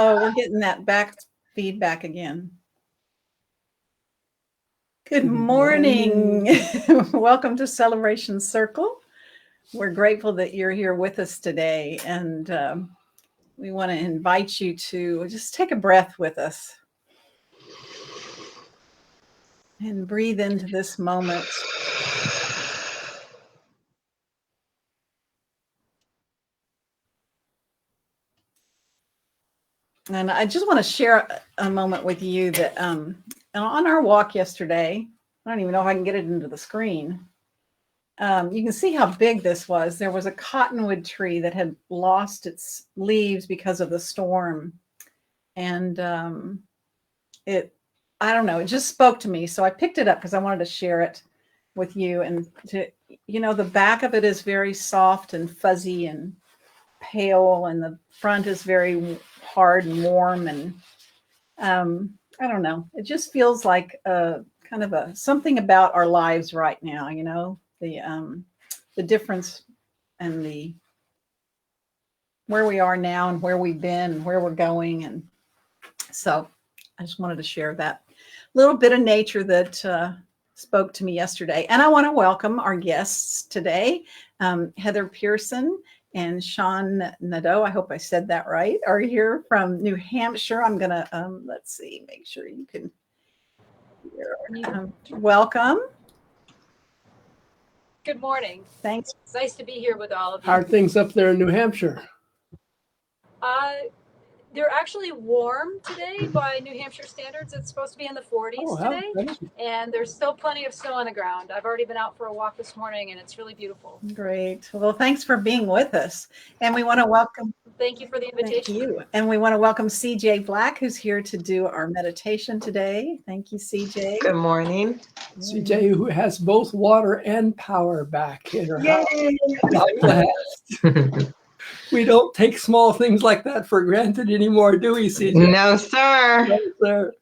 Oh, we're getting that back feedback again. Good morning. Welcome to Celebration Circle. We're grateful that you're here with us today, and we want to invite you to just take a breath with us and breathe into this moment. And I just want to share a moment with you that on our walk yesterday, I don't even know if I can get it into the screen. You can see how big this was. There was a cottonwood tree that had lost its leaves because of the storm. And I don't know, it just spoke to me. So I picked it up because I wanted to share it with you. And the back of it is very soft and fuzzy and pale, and the front is very hard and warm. And I don't know, it just feels like kind of something about our lives right now, the difference and where we are now and where we've been and where we're going. And so I just wanted to share that little bit of nature that spoke to me yesterday. And I want to welcome our guests today. Heather Pierson and Sean Nadeau, I hope I said that right, are here from New Hampshire. I'm going to, let's see, make sure you can hear. Welcome. Good morning. Thanks. It's nice to be here with all of you. How are things up there in New Hampshire? They're actually warm today by New Hampshire standards. It's supposed to be in the 40s today, and there's still plenty of snow on the ground. I've already been out for a walk this morning, and it's really beautiful. Great. Well, thanks for being with us. And we want to welcome. Thank you for the invitation. Thank you. And we want to welcome CJ Black, who's here to do our meditation today. Thank you, CJ. Good morning. CJ, who has both water and power back in her house. We don't take small things like that for granted anymore, do we, CJ? No, sir. No, sir.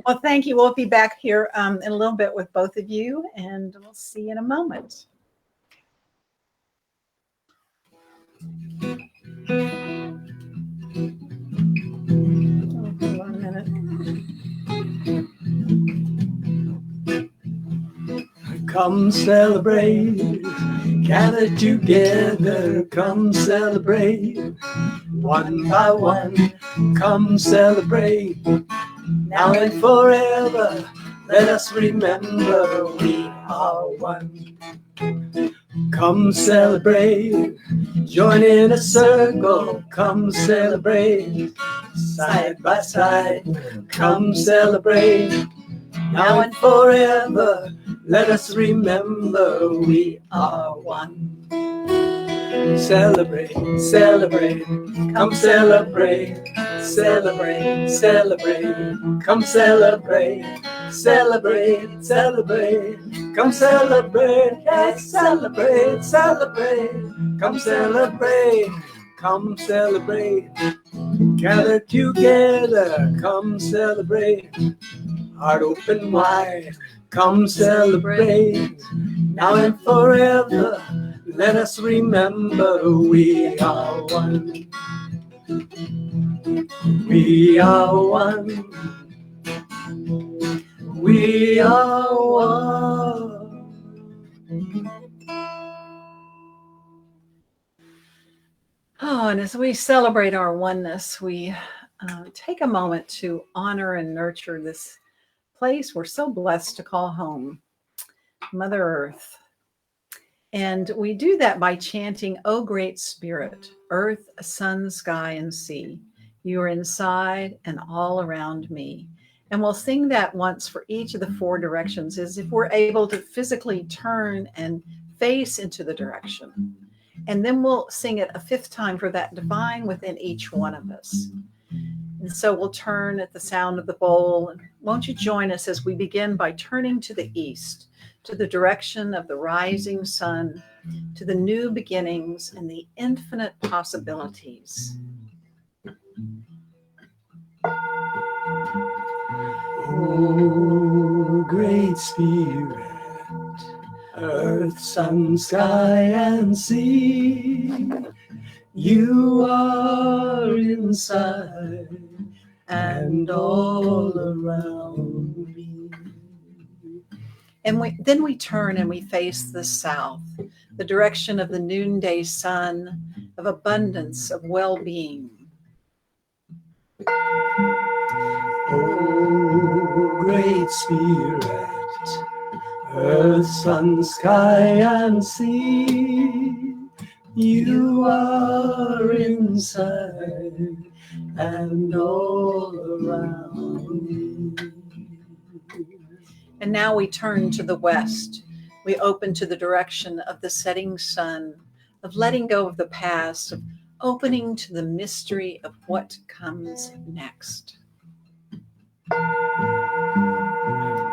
Well, thank you. We'll be back here in a little bit with both of you, and we'll see you in a moment. Hold on a minute. Come celebrate, gather together, come celebrate, one by one, come celebrate, now and forever, let us remember we are one. Come celebrate, join in a circle, come celebrate, side by side, come celebrate, now and forever, let us remember we are one. Celebrate, celebrate, come celebrate, celebrate, celebrate, come celebrate, celebrate, celebrate, come celebrate, yes, celebrate, celebrate, come celebrate, come celebrate, gather together, come celebrate, heart open wide, come celebrate, now and forever, let us remember we are one. We are one. We are one. Oh, and as we celebrate our oneness, we take a moment to honor and nurture this place we're so blessed to call home, Mother Earth. And we do that by chanting, "O Great Spirit, Earth, Sun, Sky, and Sea, you are inside and all around me." And we'll sing that once for each of the four directions, as if we're able to physically turn and face into the direction. And then we'll sing it a fifth time for that divine within each one of us. And so we'll turn at the sound of the bowl. And won't you join us as we begin by turning to the east, to the direction of the rising sun, to the new beginnings and the infinite possibilities. Oh, Great Spirit, Earth, sun, sky, and sea, You are inside and all around me. And then we turn and we face the south, the direction of the noonday sun, of abundance, of well-being. Oh, great Spirit, earth, sun, sky, and sea, you are inside and all around me. And now we turn to the west. We open to the direction of the setting sun, of letting go of the past, of opening to the mystery of what comes next.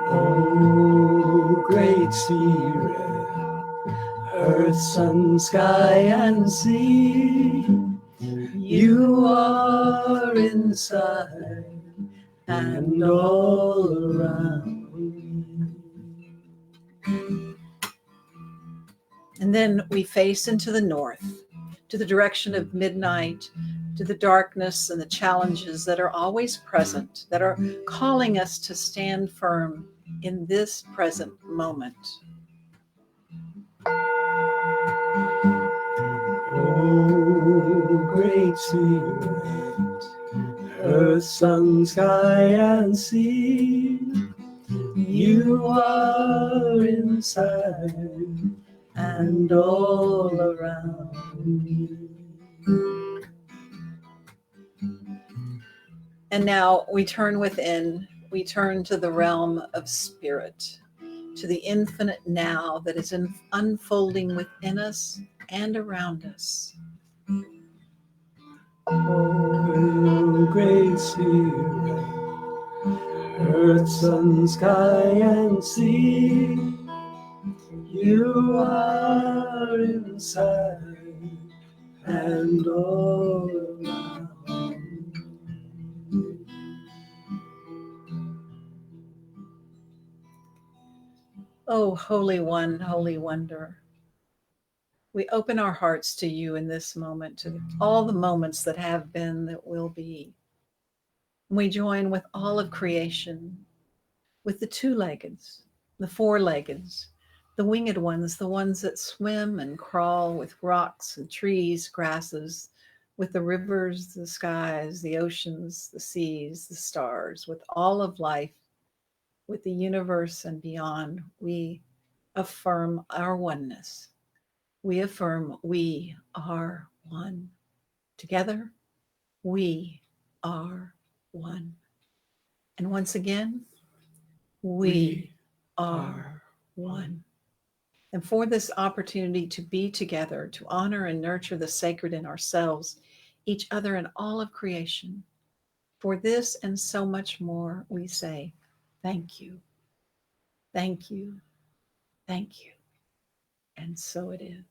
Oh, great Spirit, earth, sun, sky, and sea, you are inside and all around me. And then we face into the north, to the direction of midnight, to the darkness and the challenges that are always present, that are calling us to stand firm in this present moment. Oh, great Spirit, earth, sun, sky, and sea, you are inside and all around me. And now we turn within, we turn to the realm of spirit, to the infinite now that is unfolding within us and around us. Oh, great Spirit, earth, sun, sky, and sea, you are inside and all around. Oh, Holy One, Holy Wonder, we open our hearts to you in this moment, to all the moments that have been, that will be. We join with all of creation, with the two-leggeds, the four-leggeds, the winged ones, the ones that swim and crawl, with rocks and trees, grasses, with the rivers, the skies, the oceans, the seas, the stars, with all of life, with the universe and beyond. We affirm our oneness. We affirm we are one. Together, we are one. And once again, we are one. And for this opportunity to be together, to honor and nurture the sacred in ourselves, each other, and all of creation, for this and so much more, we say, thank you, thank you, thank you. And so it is.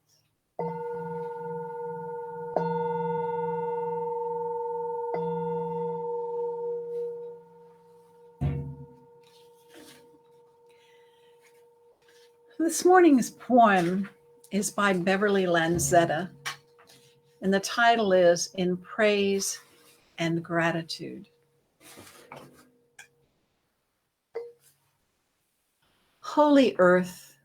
This morning's poem is by Beverly Lanzetta, and the title is In Praise and Gratitude. Holy Earth,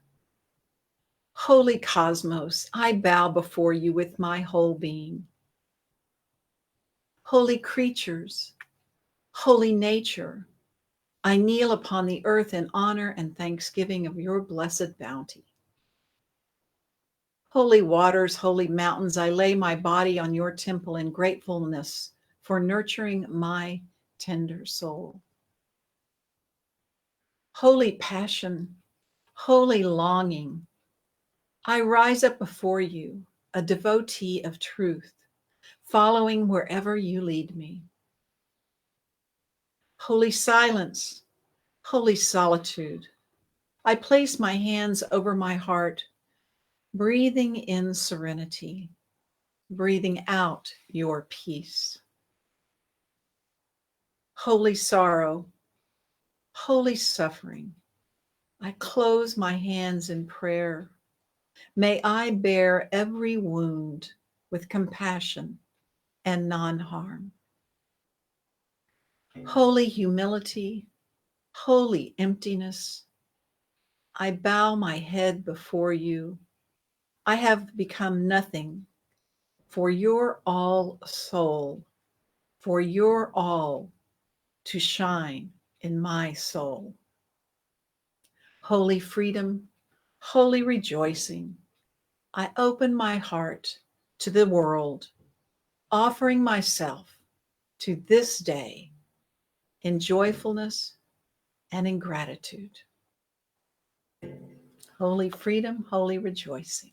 holy cosmos, I bow before you with my whole being. Holy creatures, holy nature, I kneel upon the earth in honor and thanksgiving of your blessed bounty. Holy waters, holy mountains, I lay my body on your temple in gratefulness for nurturing my tender soul. Holy passion, holy longing, I rise up before you, a devotee of truth, following wherever you lead me. Holy silence, holy solitude, I place my hands over my heart, breathing in serenity, breathing out your peace. Holy sorrow, holy suffering, I close my hands in prayer. May I bear every wound, with compassion and non-harm. Holy humility, holy emptiness, I bow my head before you. I have become nothing for your all soul, for your all to shine in my soul. Holy freedom, holy rejoicing, I open my heart to the world, offering myself to this day in joyfulness and in gratitude. Holy freedom, holy rejoicing.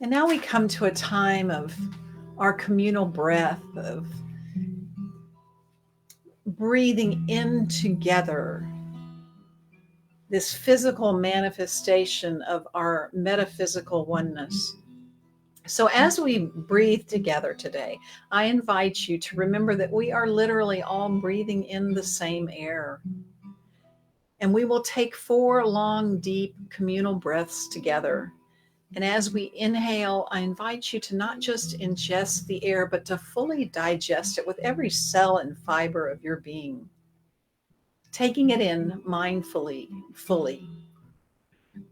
And now we come to a time of our communal breath, of breathing in together this physical manifestation of our metaphysical oneness. So as we breathe together today, I invite you to remember that we are literally all breathing in the same air. And we will take 4 long, deep communal breaths together. And as we inhale, I invite you to not just ingest the air, but to fully digest it with every cell and fiber of your being, taking it in mindfully, fully.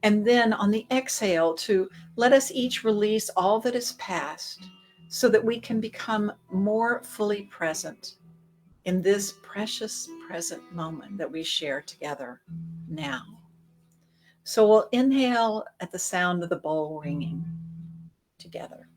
And then on the exhale, to let us each release all that is past so that we can become more fully present in this precious present moment that we share together now. So we'll inhale at the sound of the bowl ringing together.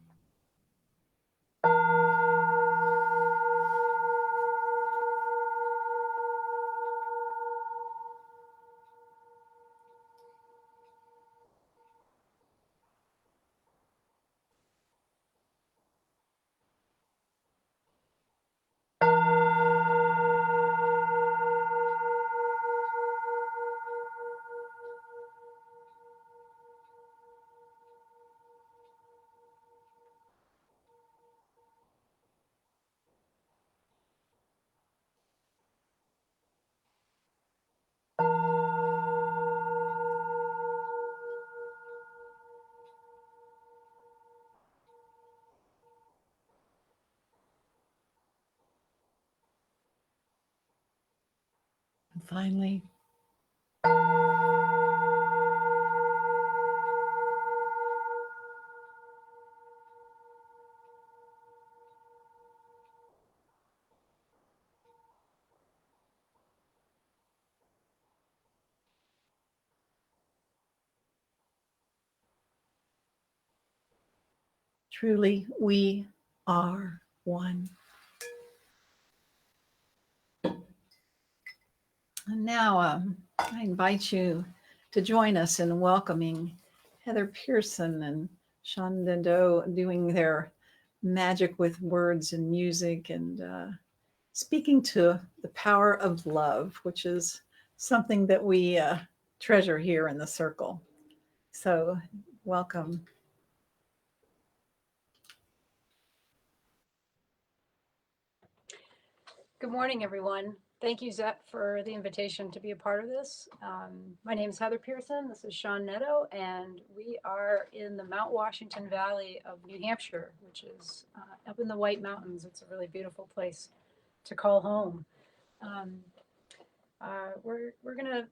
And finally, truly, we are one. And now I invite you to join us in welcoming Heather Pierson and Sean Dendo doing their magic with words and music and speaking to the power of love, which is something that we treasure here in the circle. So welcome. Good morning, everyone. Thank you, Zep, for the invitation to be a part of this. My name is Heather Pierson. This is Sean Netto, and we are in the Mount Washington Valley of New Hampshire, which is up in the White Mountains. It's a really beautiful place to call home. We're going to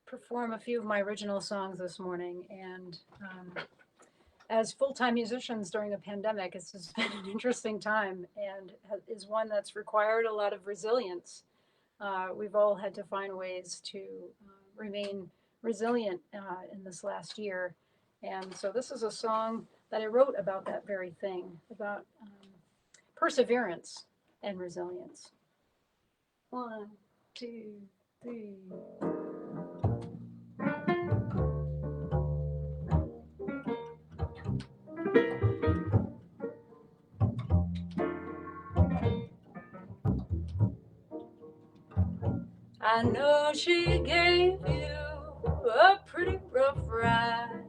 perform a few of my original songs this morning, and as full-time musicians during the pandemic, it's just been an interesting time and is one that's required a lot of resilience. We've all had to find ways to remain resilient in this last year. And so this is a song that I wrote about that very thing, about perseverance and resilience. 1, 2, 3. I know she gave you a pretty rough ride.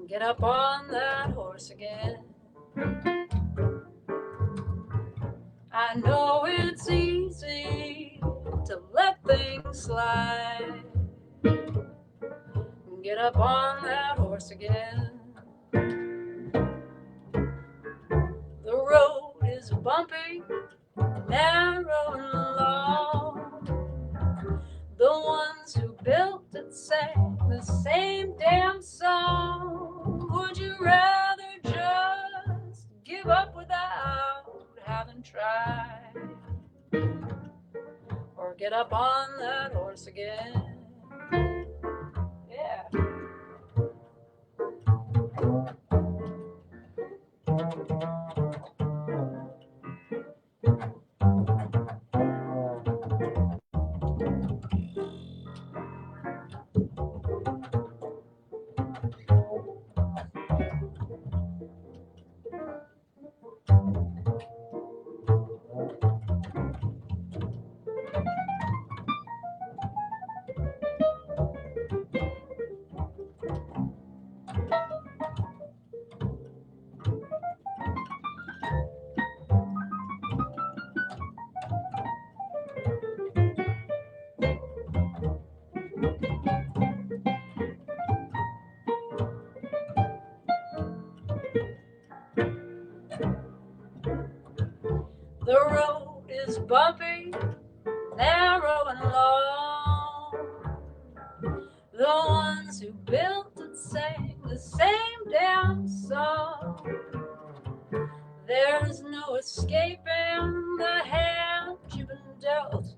Get up on that horse again. I know it's easy to let things slide. get up on that horse again. The road is bumpy, narrow and long. The ones who built it sang the same damn song. Would you rather just give up without having tried, or get up on that horse again? Yeah. The road is bumpy, narrow and long. The ones who built it sang the same damn song. There's no escaping the hand you've been dealt.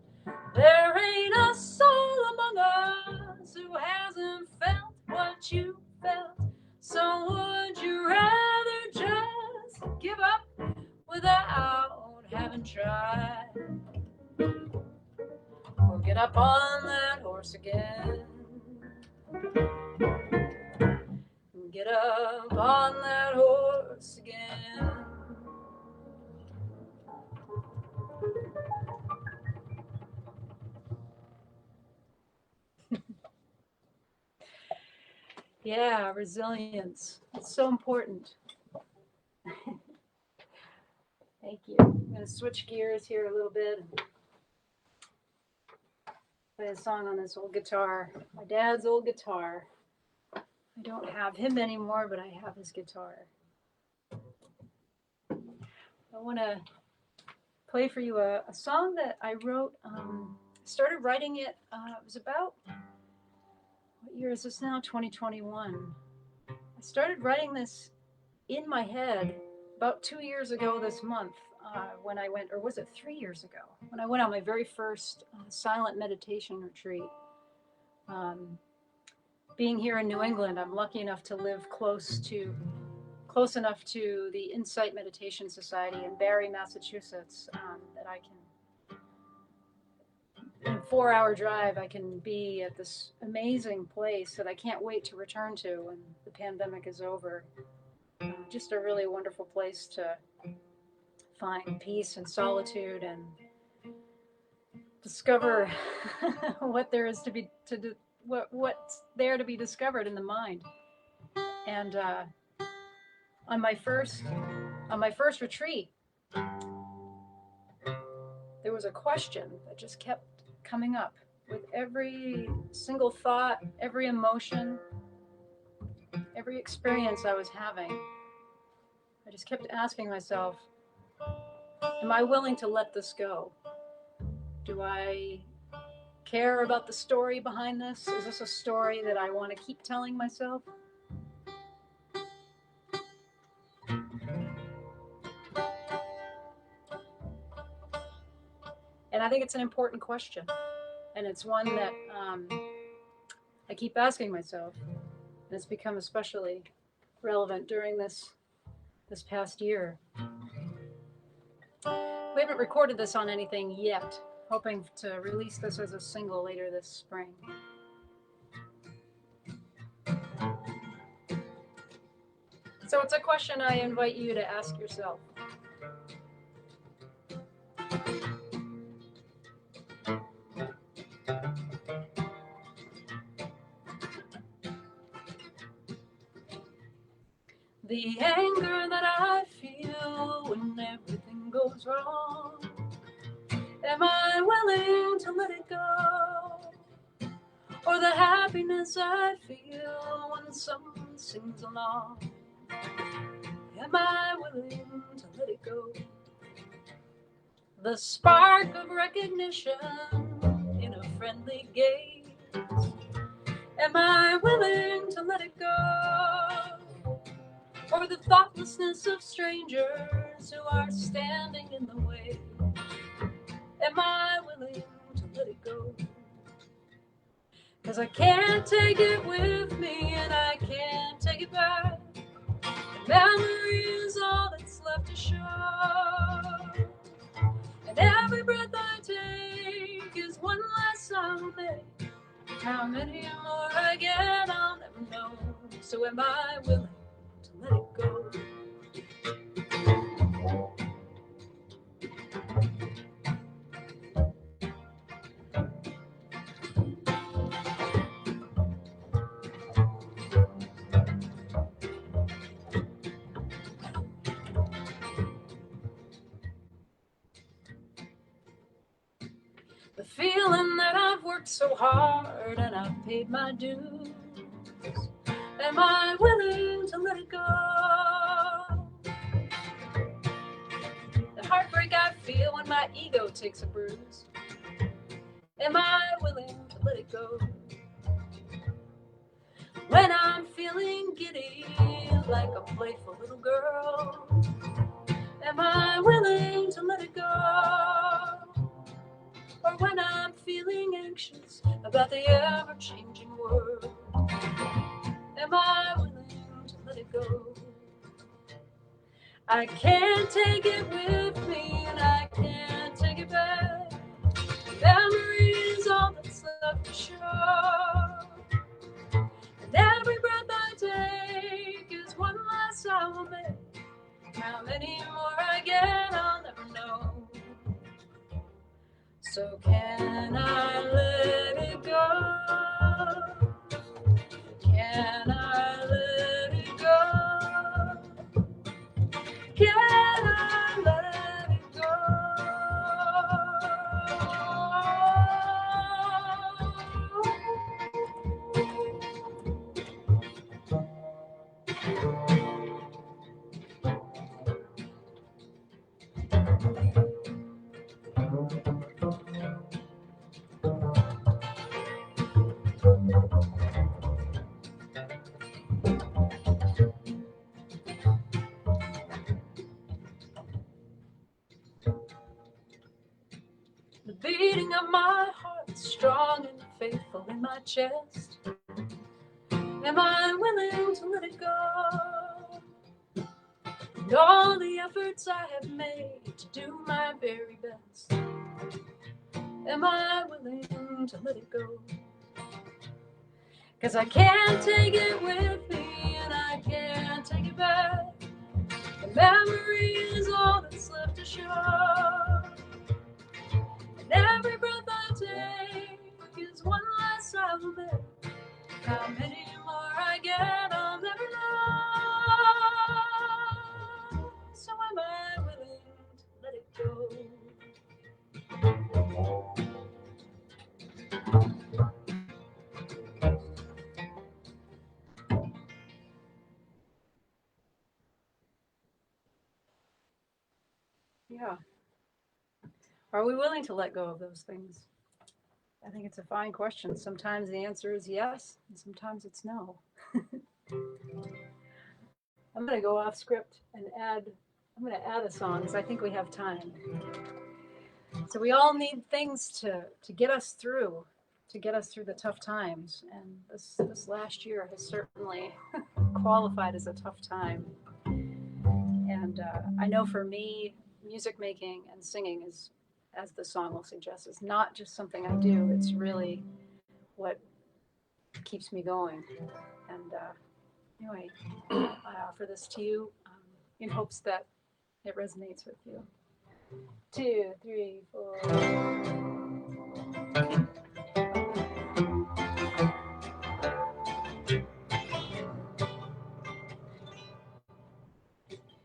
There ain't a soul among us who hasn't felt what you felt. So would you rather just give up without having tried, or get up on that horse again? Get up on that horse again. Yeah, resilience. It's so important. Thank you. I'm going to switch gears here a little bit and play a song on this old guitar. My dad's old guitar. I don't have him anymore, but I have his guitar. I want to play for you a song that I wrote. Started writing it, it was about, what year is this now? 2021. I started writing this in my head about 2 years ago this month, when I went, or was it 3 years ago, when I went on my very first silent meditation retreat. Being here in New England, I'm lucky enough to live close enough to the Insight Meditation Society in Barre, Massachusetts, that I can, in a 4-hour drive, I can be at this amazing place that I can't wait to return to when the pandemic is over. Just a really wonderful place to find peace and solitude and discover what there is to be what's there to be discovered in the mind. And on my first retreat, there was a question that just kept coming up with every single thought, every emotion, every experience I was having. I just kept asking myself, am I willing to let this go? Do I care about the story behind this? Is this a story that I want to keep telling myself? And I think it's an important question. And it's one that I keep asking myself. And it's become especially relevant during this past year. We haven't recorded this on anything yet, hoping to release this as a single later this spring. So it's a question I invite you to ask yourself. The anger that I feel when everything goes wrong, am I willing to let it go? or the happiness I feel when someone sings along. Am I willing to let it go? The spark of recognition in a friendly gaze. Am I willing to let it go? Or the thoughtlessness of strangers who are standing in the way? Am I willing to let it go? 'Cause I can't take it with me and I can't take it back. The memory is all that's left to show. And every breath I take is one less I'll make. How many more I get, I'll never know. So am I willing to let it go? The feeling that I've worked so hard and I've paid my dues. Am I willing to let it go? The heartbreak I feel when my ego takes a bruise. Am I willing to let it go? When I'm feeling giddy like a playful little girl, am I willing to let it go? Or when I'm feeling anxious about the ever-changing world, am I willing to let it go? I can't take it with me and I can't take it back. Memory is all that's left to show. And every breath I take is one less I will make. How many more I get, I'll never know. So can I let it go? Can I let it go? Can I let it go? The beating of my heart is strong and faithful in my chest. Am I willing to let it go? And all the efforts I have made to do my very best, am I willing to let it go? 'Cause I can't take it with me and I can't take it back. The memory is all that's left to show. And every breath I take is one less I will make. How many more I get, I'll never know. So am I willing to let it go? Yeah. Are we willing to let go of those things? I think it's a fine question. Sometimes the answer is yes, and sometimes it's no. I'm going to go off script and I'm going to add a song because I think we have time. So we all need things to get us through, the tough times. And this last year has certainly qualified as a tough time. And I know for me, music making and singing is, as the song will suggest, is not just something I do. It's really what keeps me going. And anyway, I offer this to you in hopes that it resonates with you. 2, 3, 4.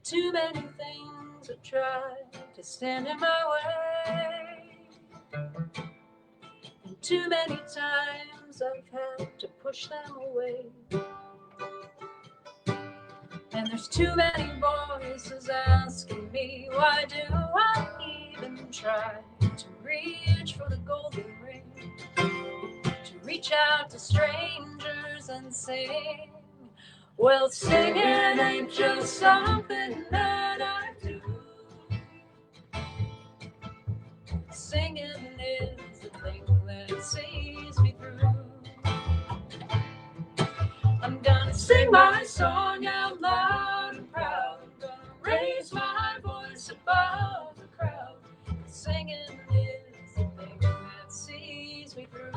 Too many things have tried to stand in my way. And too many times times I've had to push them away. And there's too many voices asking me, why do I even try to reach for the golden ring, to reach out to strangers and sing? Well, singing ain't just something that I do. Singing is the thing that sees me through. I'm gonna sing my song out loud and proud. I'm gonna raise my voice above the crowd. Singing is the thing that sees me through.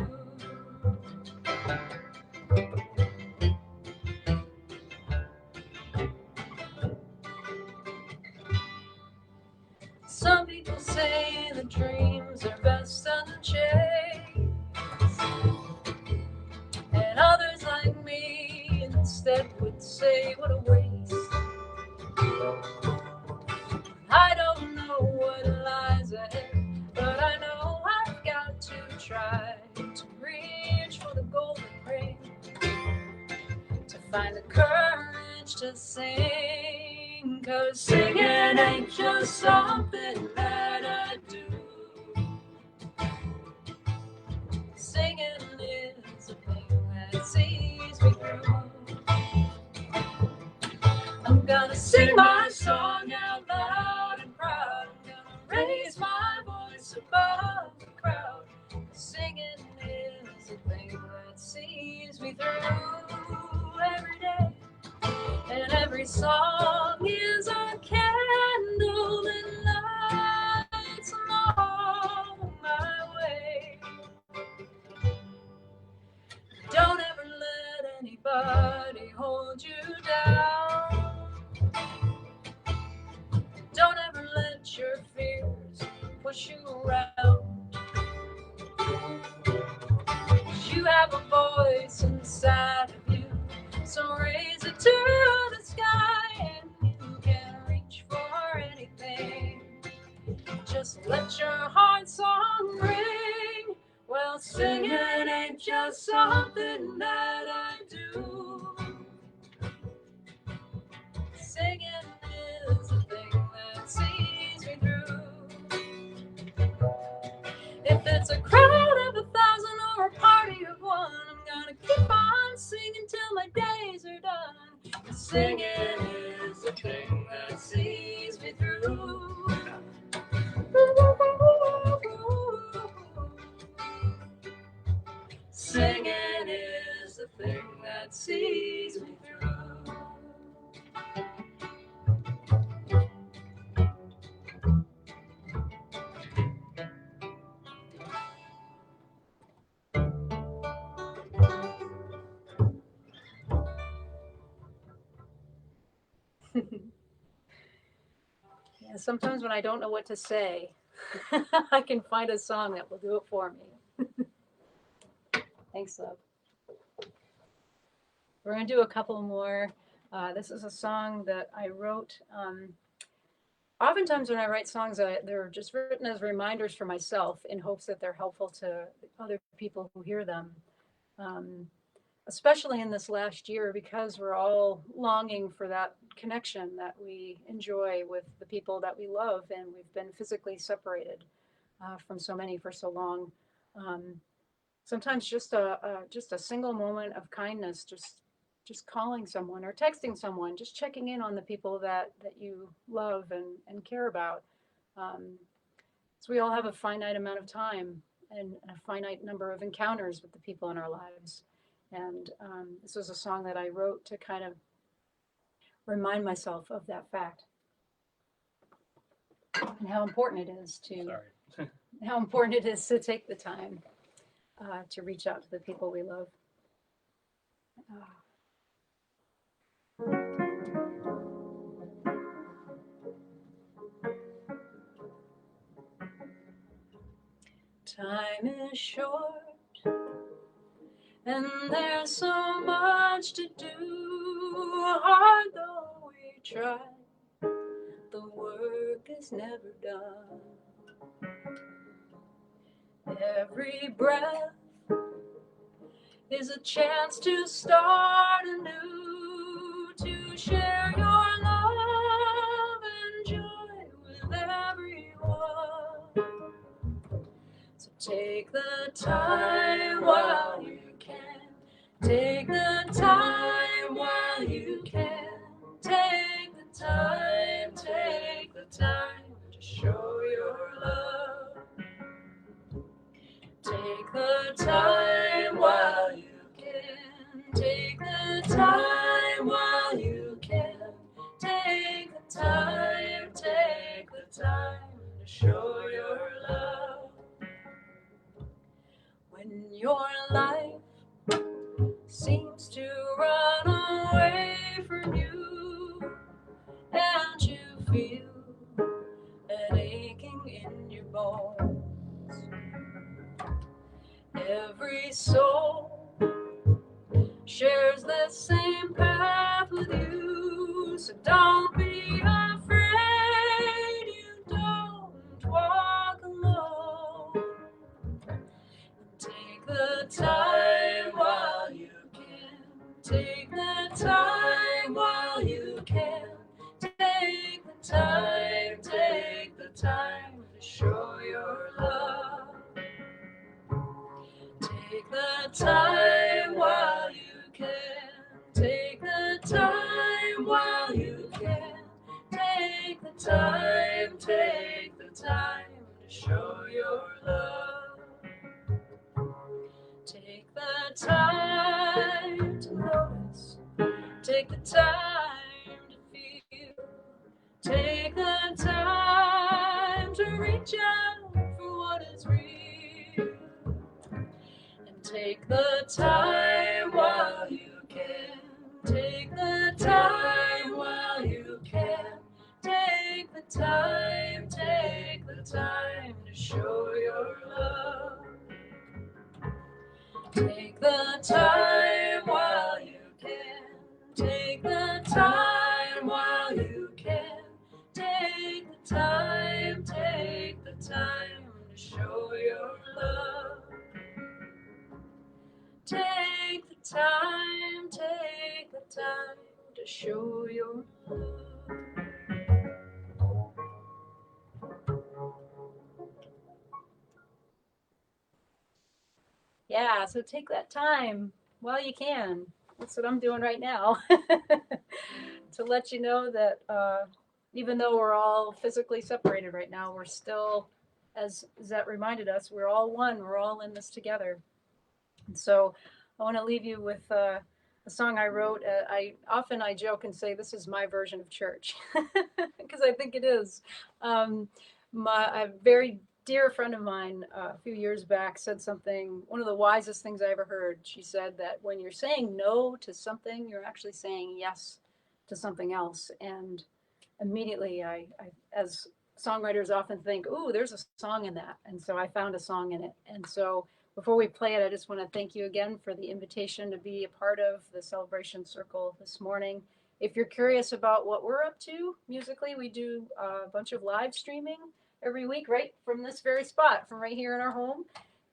Some people say that dreams are best unchased, and others like me instead would say, what a waste. I don't know what lies ahead, but I know I've got to try to reach for the golden ring, to find the courage to sing. 'Cause singing ain't just something that I do. Singing is the thing that sees me through. I'm gonna sing my song out loud and proud. I'm gonna raise my voice above the crowd. Singing is the thing that sees me through every day. And every song is a candle that lights along my way. Don't ever let anybody hold you down. Don't ever let your fears push you around. 'Cause you have a voice inside of you, so raise it to the sky, and you can reach for anything. Just let your heart song ring. Well, singing ain't just something that I do. Singing is the thing that sees me through. If it's a crowd of 1,000 or a party of one, I'm gonna keep on singing till my days are done. Singing is the thing that sees me through. Singing is the thing that sees me through. Yeah, sometimes when I don't know what to say, I can find a song that will do it for me. Thanks, love. We're going to do a couple more. This is a song that I wrote. Oftentimes when I write songs, they're just written as reminders for myself in hopes that they're helpful to other people who hear them. Especially in this last year, because we're all longing for that connection that we enjoy with the people that we love, and we've been physically separated from so many for so long. Sometimes just a single moment of kindness, just calling someone or texting someone, just checking in on the people that you love and care about. So we all have a finite amount of time and a finite number of encounters with the people in our lives. And this was a song that I wrote to kind of remind myself of that fact and how important it is to take the time to reach out to the people we love. Time is short, and there's so much to do. Hard though we try, the work is never done. Every breath is a chance to start anew, to share your love and joy with everyone. So take the time while you can. Take the time while you can. Take the time to show your love. Take the time while you can. Take the time while you can. Take the time to show your love. When your life seems to run away from you, and you feel an aching in your bones, every soul shares the same path with you, so don't be afraid, you don't walk alone. Take the time while you can. Take the time while you can. Take the time to show your love. Take the time while you can. Take the time while you can. Take the time to show your love. Take the time to notice. Take the time to feel. Take the time to reach out for what is real. And take the time while you can. Take the time while you can. Take the time to show your love. Take the time while you can. Take the time while you can. Take the time to show your love. Take the time to show your love. Yeah, so take that time while you can. That's what I'm doing right now. To let you know that even though we're all physically separated right now, we're still, as Zet reminded us, we're all one. We're all in this together. And so I want to leave you with a song I wrote. I joke and say this is my version of church because I think it is. A very dear friend of mine a few years back said something, one of the wisest things I ever heard. She said that when you're saying no to something, you're actually saying yes to something else. And immediately I as songwriters often think, ooh, there's a song in that. And so I found a song in it. And so before we play it, I just want to thank you again for the invitation to be a part of the Celebration Circle this morning. If you're curious about what we're up to musically, we do a bunch of live streaming every week, right from this very spot, from right here in our home.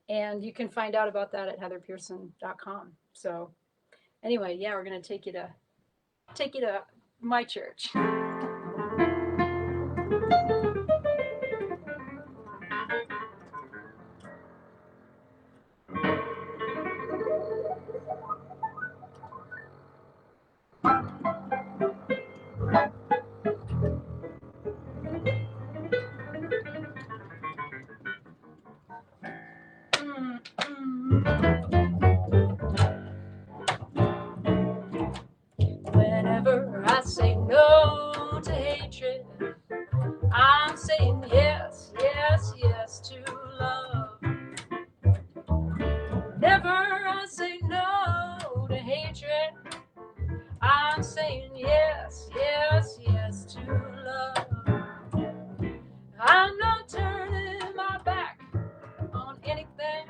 And you can find out about that at heatherpearson.com. So anyway, yeah, we're going to take you to my church. Whenever I say no to hatred, I'm saying yes, yes, yes to love. Whenever I say no to hatred, I'm saying yes, yes, yes to love. I'm not turning my back on anything.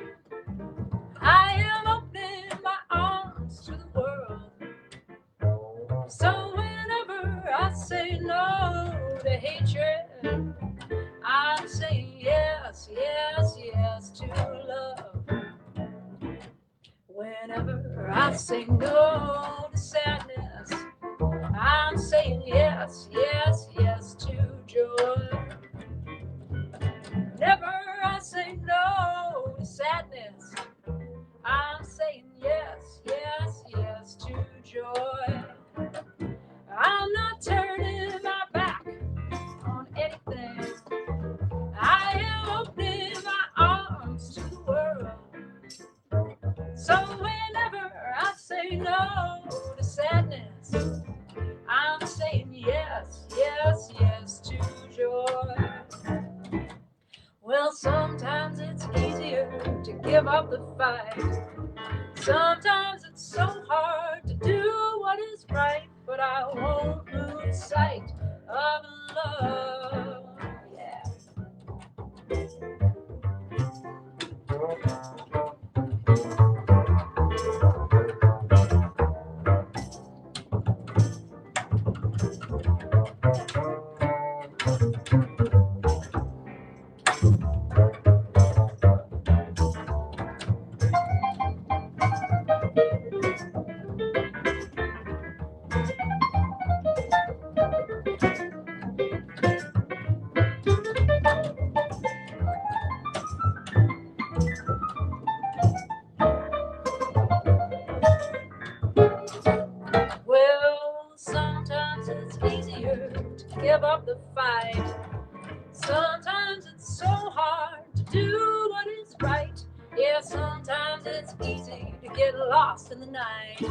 I am opening my arms to the world. So whenever I say no to hatred, say no to sadness. I'm saying yes, yes, yes to joy. Whenever I say no to sadness, I'm saying yes, yes, yes to joy. I'm not turning my back on anything. I am opening my arms to the world. So whenever I say no to sadness, I'm saying yes, yes, yes to joy. Well, sometimes it's easier to give up the fight. Sometimes it's so hard to do what is right, but I won't lose sight of love. Yeah. Well, sometimes it's easier to give up the fight. Sometimes it's so hard to do what is right. Yeah, sometimes it's easy to get lost in the night.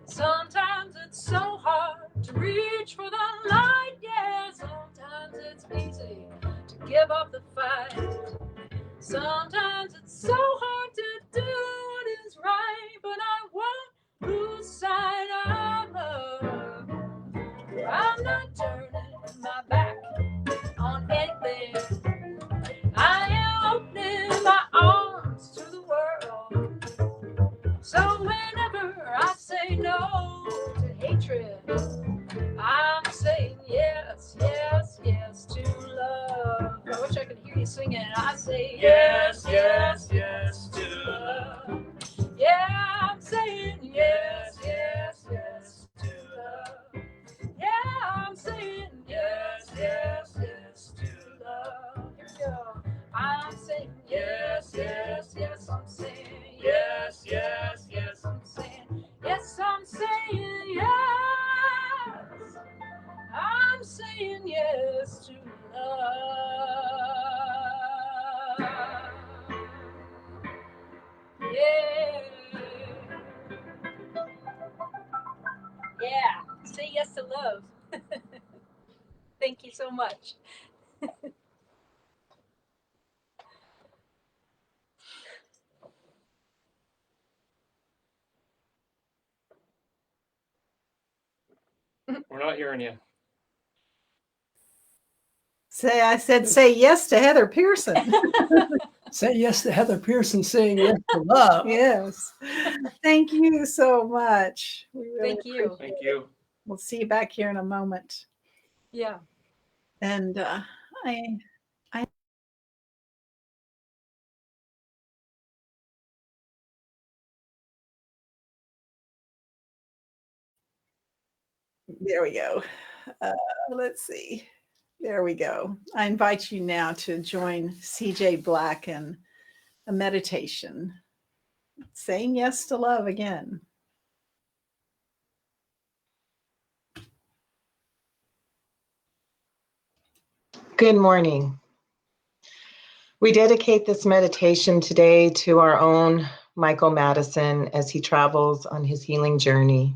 Sometimes it's so hard to reach for the light. Yeah, sometimes it's easy to give up the fight. Sometimes it's so hard to do what is right, but I won't lose sight of love. I'm not turning my back on anything. I am opening my arms to the world. So whenever I say no to hatred, I'm saying yes, yes, yes to love. I wish I could hear you singing. I say yes, yes, yes to love. Yeah, I'm saying yes, yes, yes to love. Yeah, I'm saying yes, yes, yes to love. Here we go. I'm saying yes, yes, yes. I'm saying yes, yes, yes. I'm saying yes. I'm saying yes. I'm saying yes to love. Yeah. Yeah. Say yes to love. Thank you so much. We're not hearing you. I said, say yes to Heather Pierson. Say yes to Heather Pierson saying yes to love. Yes. Thank you so much. We really Thank you. appreciate Thank it. you. We'll see you back here in a moment. Yeah. And there we go. Let's see. There we go. I invite you now to join CJ Black in a meditation, saying yes to love again. Good morning. We dedicate this meditation today to our own Michael Madison as he travels on his healing journey.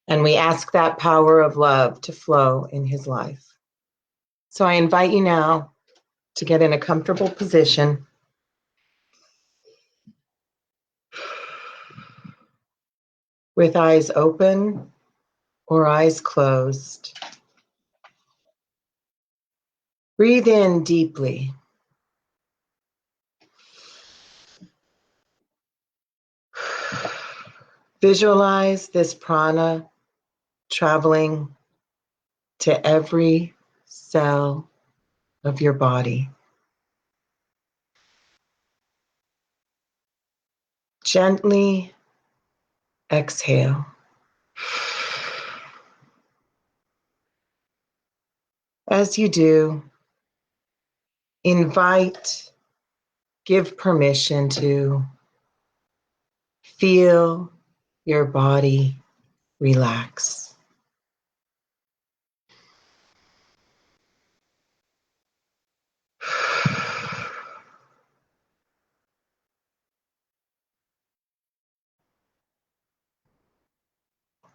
And we ask that power of love to flow in his life. So I invite you now to get in a comfortable position. With eyes open or eyes closed. Breathe in deeply. Visualize this prana traveling to every cell of your body. Gently exhale. As you do, give permission to feel your body relax.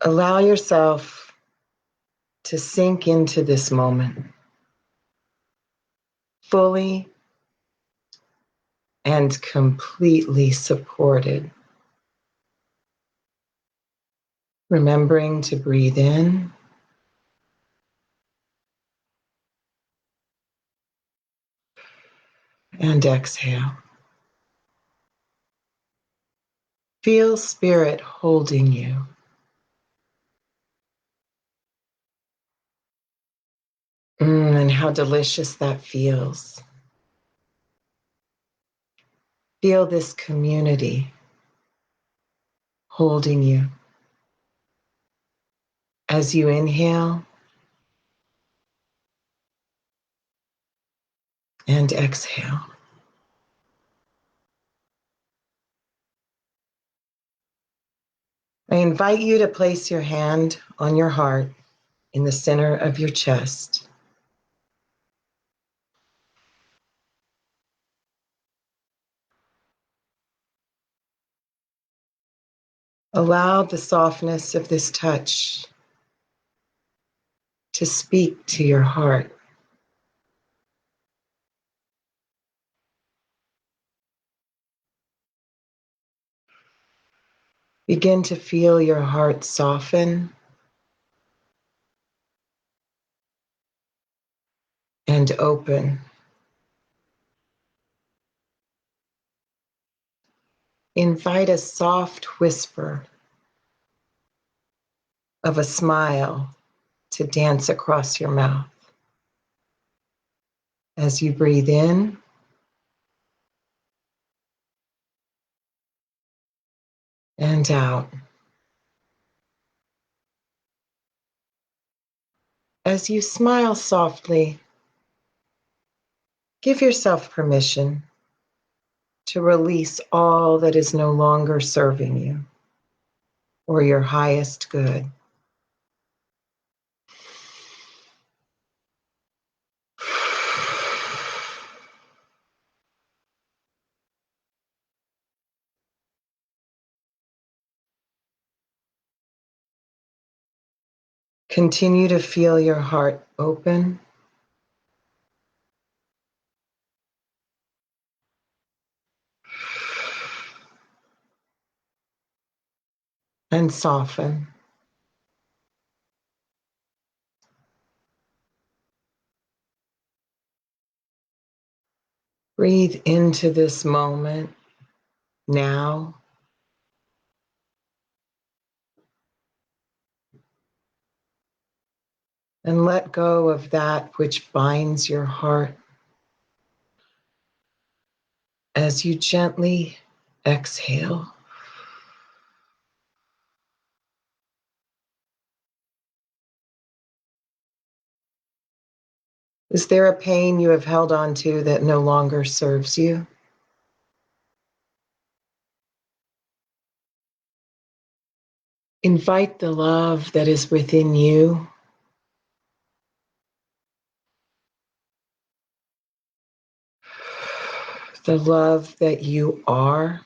Allow yourself to sink into this moment fully and completely supported. Remembering to breathe in and exhale. Feel spirit holding you. And how delicious that feels. Feel this community holding you. As you inhale and exhale. I invite you to place your hand on your heart in the center of your chest. Allow the softness of this touch to speak to your heart. Begin to feel your heart soften and open. Invite a soft whisper of a smile to dance across your mouth. As you breathe in and out. As you smile softly, give yourself permission to release all that is no longer serving you or your highest good. Continue to feel your heart open and soften. Breathe into this moment now. And let go of that which binds your heart as you gently exhale. Is there a pain you have held on to that no longer serves you? Invite the love that is within you, the love that you are,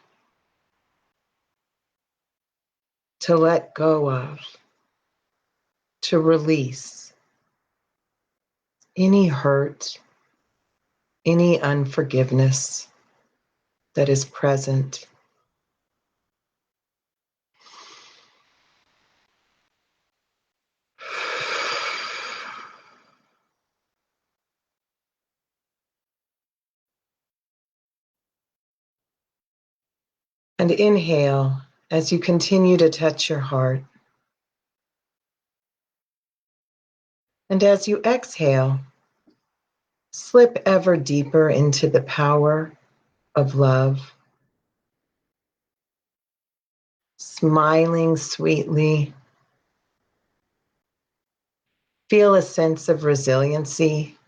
to let go of, to release any hurt, any unforgiveness that is present. And inhale as you continue to touch your heart. And as you exhale, slip ever deeper into the power of love. smiling sweetly. Feel a sense of resiliency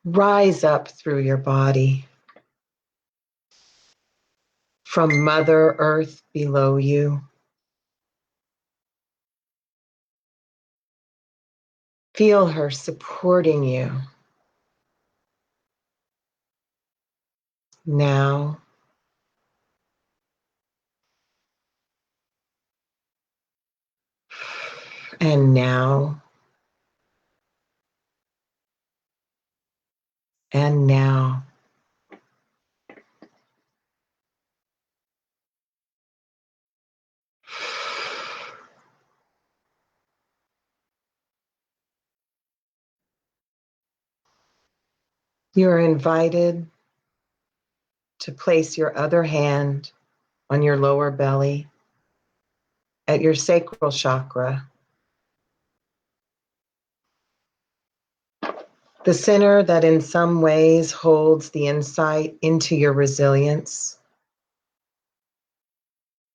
rise up through your body. From Mother Earth below you. Feel her supporting you. Now. And now. And now. You're invited to place your other hand on your lower belly at your sacral chakra, the center that in some ways holds the insight into your resilience,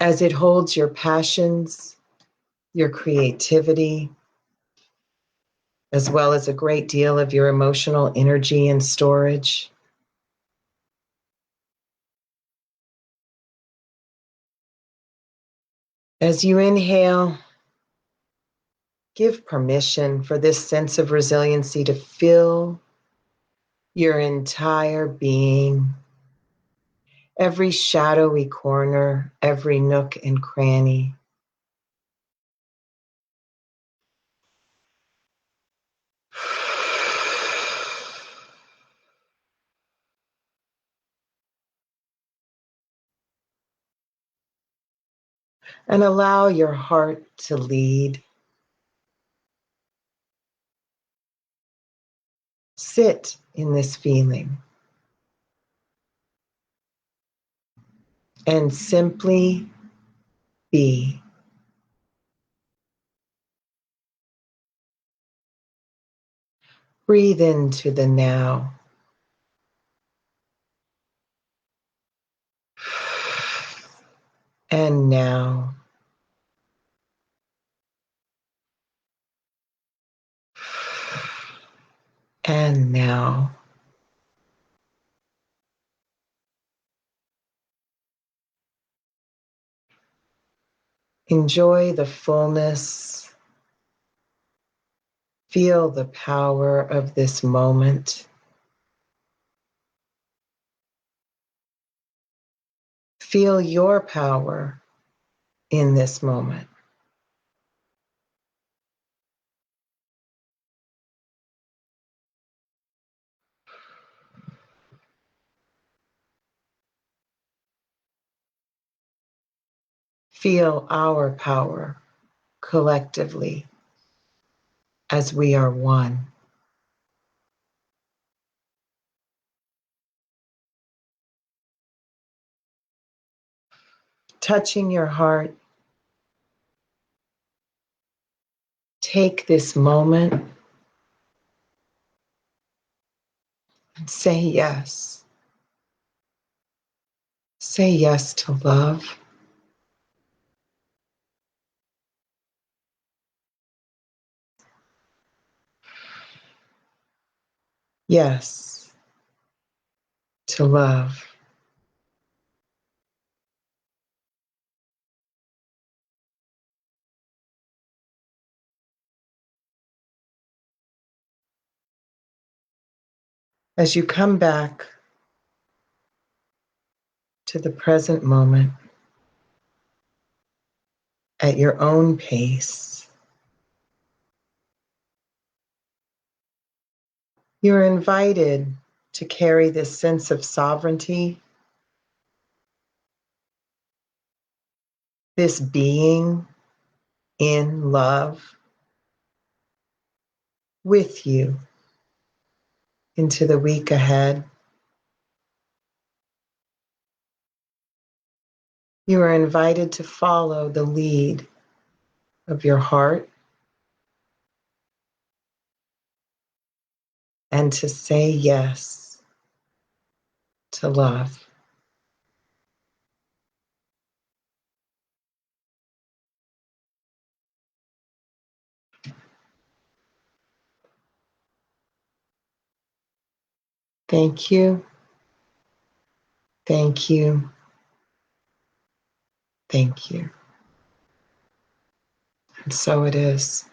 as it holds your passions, your creativity, as well as a great deal of your emotional energy and storage. As you inhale, give permission for this sense of resiliency to fill your entire being, every shadowy corner, every nook and cranny. And allow your heart to lead. Sit in this feeling and simply be. Breathe into the now. And now. And now. Enjoy the fullness. Feel the power of this moment. Feel your power in this moment. Feel our power collectively as we are one. Touching your heart, take this moment and say yes. Say yes to love. Yes to love. As you come back to the present moment at your own pace, you're invited to carry this sense of sovereignty, this being in love with you into the week ahead. You are invited to follow the lead of your heart and to say yes to love. Thank you. Thank you. Thank you. And so it is.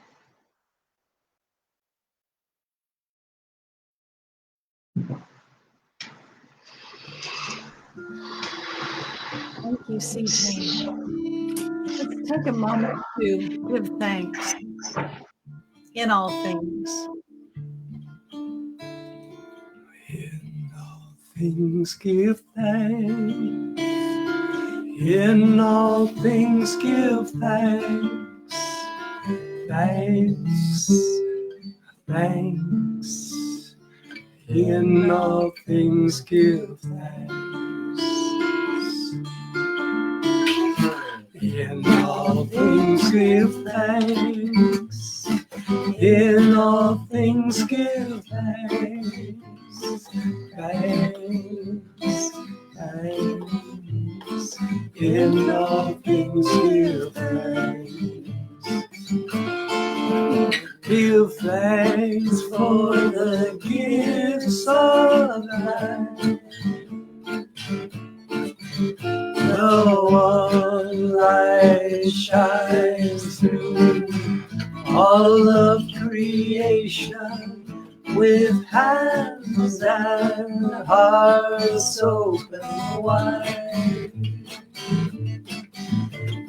Thank you, CJ. Let's take a moment to give thanks in all things. In all things give thanks. In all things give thanks. Thanks. Thanks. In all things give thanks. In all things give thanks. In all things give thanks. Thanks. Thanks. In all things give thanks. Give thanks for the gifts of life. The one light shines through all of creation, with hands and hearts open wide.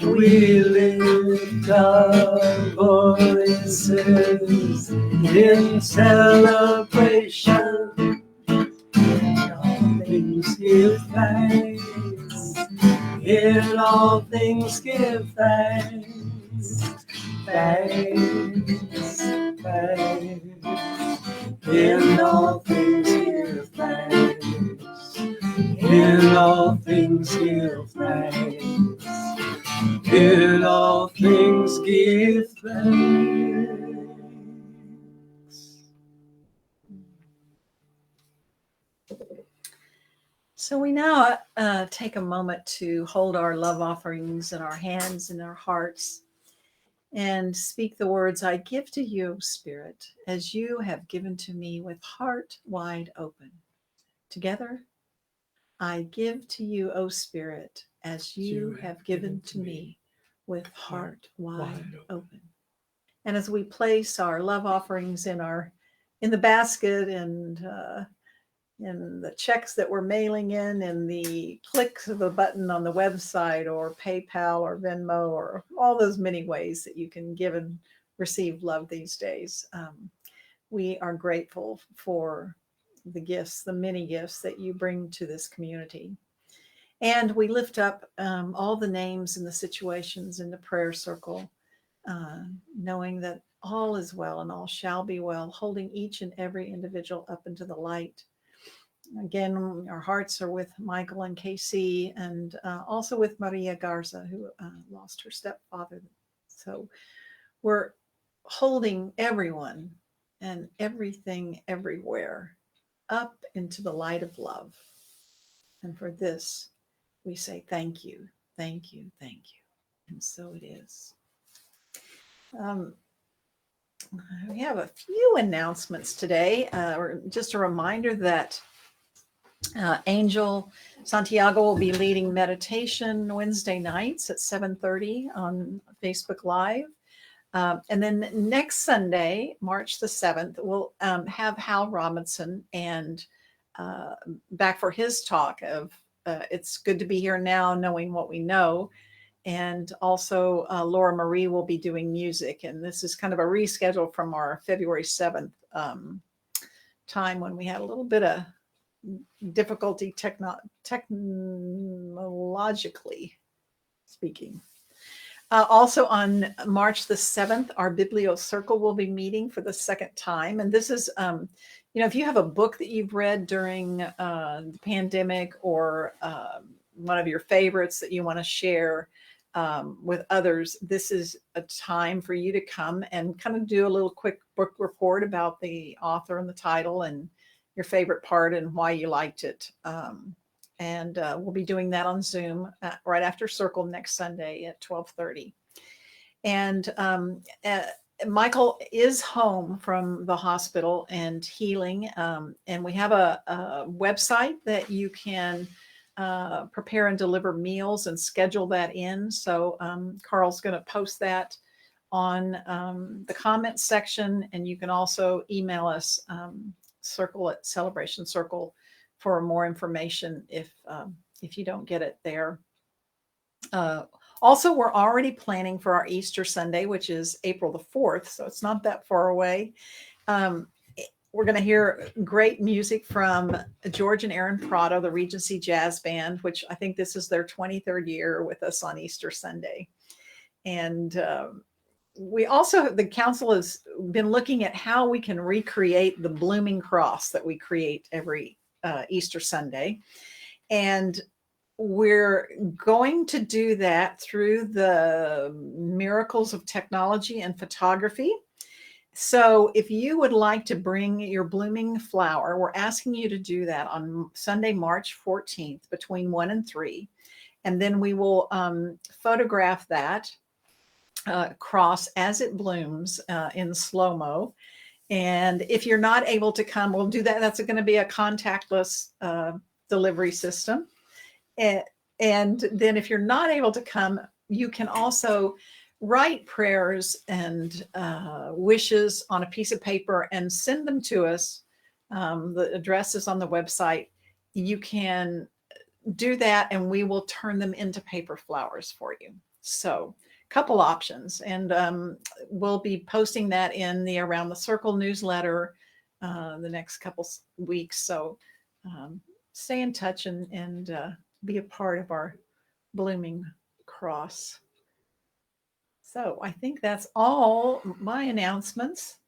We lift our voices in celebration. In all things give thanks. In all things give thanks. Thanks. Thanks. In all things give thanks. In all things give thanks. In all things give thanks. So we now take a moment to hold our love offerings in our hands and our hearts and speak the words, I give to you, Spirit, as you have given to me, with heart wide open. Together, I give to you, O Spirit, as you have given to me, with heart wide open. And as we place our love offerings in the basket and in the checks that we're mailing in the clicks of a button on the website or PayPal or Venmo or all those many ways that you can give and receive love these days. We are grateful for the gifts, the many gifts that you bring to this community. And we lift up all the names and the situations in the prayer circle, knowing that all is well and all shall be well, holding each and every individual up into the light. Again, our hearts are with Michael and Casey, and also with Maria Garza, who lost her stepfather. So we're holding everyone and everything everywhere up into the light of love. And for this, we say thank you, thank you, thank you. And so it is. We have a few announcements today, or just a reminder that Angel Santiago will be leading meditation Wednesday nights at 7:30 on Facebook Live. And then next Sunday, March the 7th, we'll have Hal Robinson and back for his talk of It's Good to Be Here Now, Knowing What We Know. And also Laura Marie will be doing music. And this is kind of a reschedule from our February 7th time when we had a little bit of difficulty technologically speaking. Also on March the 7th, our Biblio Circle will be meeting for the second time. And this is, if you have a book that you've read during the pandemic or one of your favorites that you want to share with others, this is a time for you to come and kind of do a little quick book report about the author and the title and your favorite part and why you liked it. And we'll be doing that on Zoom right after Circle next Sunday at 12:30. And Michael is home from the hospital and healing. And we have a website that you can prepare and deliver meals and schedule that in. So Carl's going to post that on the comments section. And you can also email us, circle@Celebration Circle, for more information if you don't get it there. Also, we're already planning for our Easter Sunday, which is April the 4th, so it's not that far away. We're going to hear great music from George and Aaron Prado, the Regency Jazz Band, which I think this is their 23rd year with us on Easter Sunday. And we also, the council has been looking at how we can recreate the blooming cross that we create every Easter Sunday. And we're going to do that through the miracles of technology and photography. So if you would like to bring your blooming flower, we're asking you to do that on Sunday, March 14th between 1 and 3. And then we will photograph that cross as it blooms in slow-mo. And if you're not able to come, we'll do that. That's going to be a contactless delivery system. And then if you're not able to come, you can also write prayers and wishes on a piece of paper and send them to us. The address is on the website. You can do that and we will turn them into paper flowers for you. So a couple options. And we'll be posting that in the Around the Circle newsletter the next couple weeks. So stay in touch and be a part of our blooming cross. So I think that's all my announcements.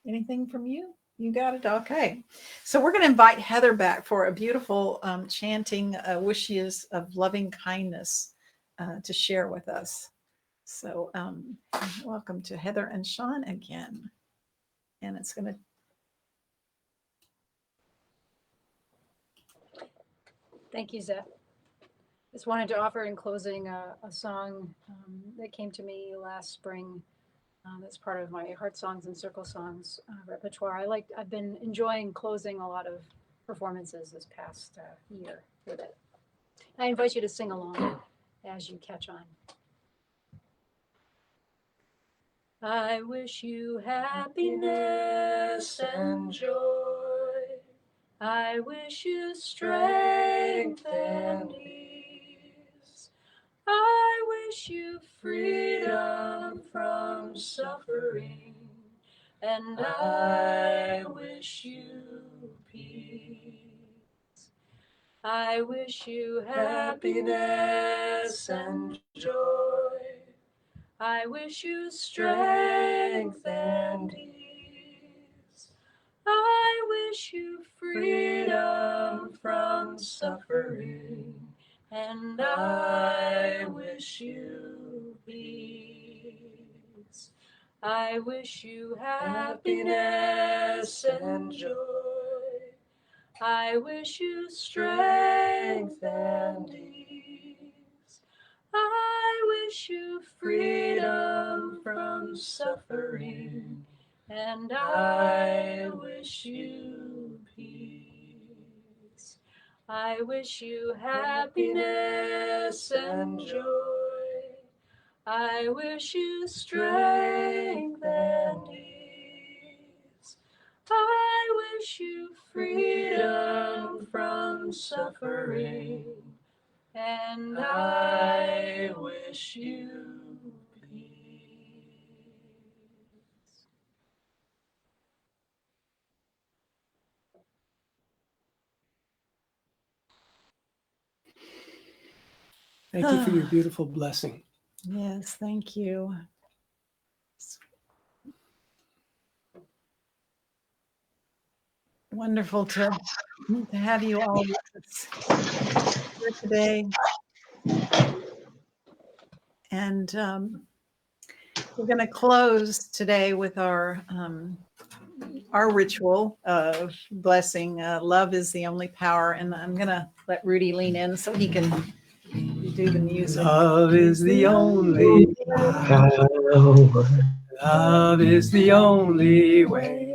Anything from you? You got it? Okay. So we're going to invite Heather back for a beautiful chanting wishes of loving kindness to share with us. So welcome to Heather and Sean again. And it's going to. Thank you, Zeth. Just wanted to offer in closing a song that came to me last spring. That's part of my Heart Songs and Circle Songs repertoire. I've been enjoying closing a lot of performances this past year with it. I invite you to sing along as you catch on. I wish you happiness and joy. I wish you strength and ease. I wish you freedom from suffering. And I wish you peace. I wish you happiness and joy. I wish you strength and ease. I wish you freedom from suffering, and I wish you peace. I wish you happiness and joy. I wish you strength and ease. I wish you freedom from suffering, and I wish you peace. I wish you happiness and joy. I wish you strength and ease. I wish you freedom from suffering, and I wish you peace. Thank you for your beautiful blessing. Yes, thank you. Wonderful to have you all with us here today. And we're going to close today with our ritual of blessing. Love is the only power. And I'm going to let Rudy lean in so he can do the music. Love is the only Power Love is the only way.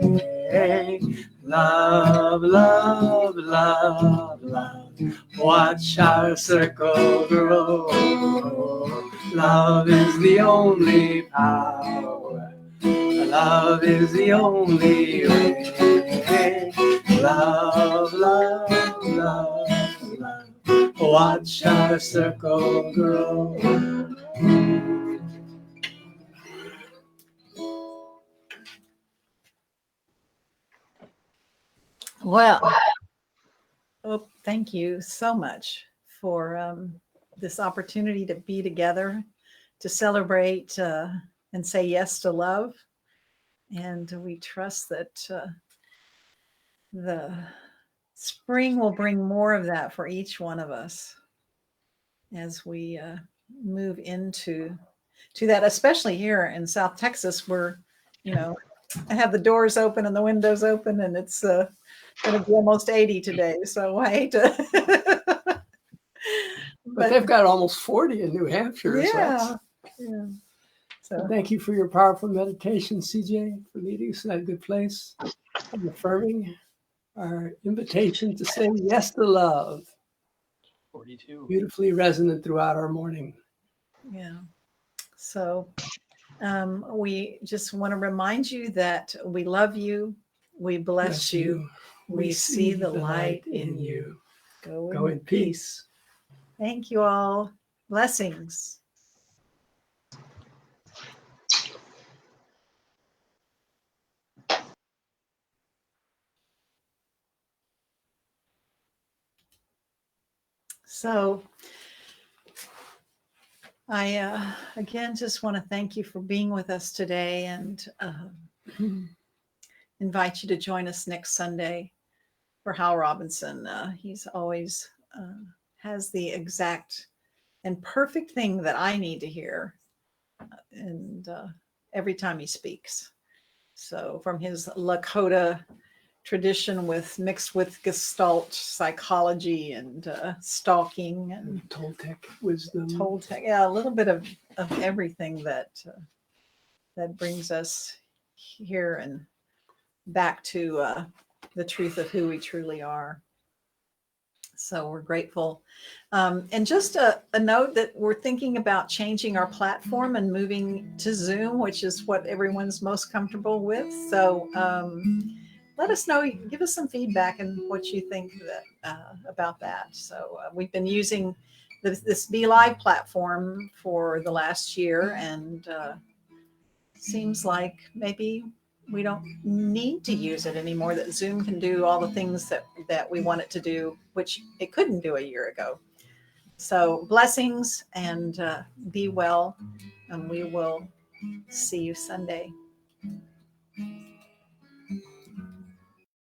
Love, love, love, love. Watch our circle grow. Love is the only power. Love is the only way. Love, love, love, love. Watch our circle grow. Well, oh, thank you so much for this opportunity to be together, to celebrate and say yes to love. And we trust that the spring will bring more of that for each one of us as we move into that, especially here in South Texas, where, I have the doors open and the windows open, and it's going to be almost 80 today. So I hate to. But they've got almost 40 in New Hampshire. Yeah. So thank you for your powerful meditation, CJ, for leading us to that good place and affirming our invitation to say yes to love. 42. Beautifully resonant throughout our morning. Yeah. So we just want to remind you that we love you. We bless you. We see the light in you. Go in peace. Thank you all. Blessings. So I, again, just want to thank you for being with us today, and invite you to join us next Sunday for Hal Robinson. He's always has the exact and perfect thing that I need to hear, and every time he speaks. So from his Lakota tradition mixed with Gestalt psychology and stalking and Toltec wisdom. Yeah, a little bit of everything that brings us here and back to the truth of who we truly are. So we're grateful. And just a note that we're thinking about changing our platform and moving to Zoom, which is what everyone's most comfortable with. So let us know, give us some feedback and what you think about that. So we've been using this Be Live platform for the last year, and seems like maybe we don't need to use it anymore, that Zoom can do all the things that we want it to do, which it couldn't do a year ago. So blessings, and be well, and we will see you Sunday.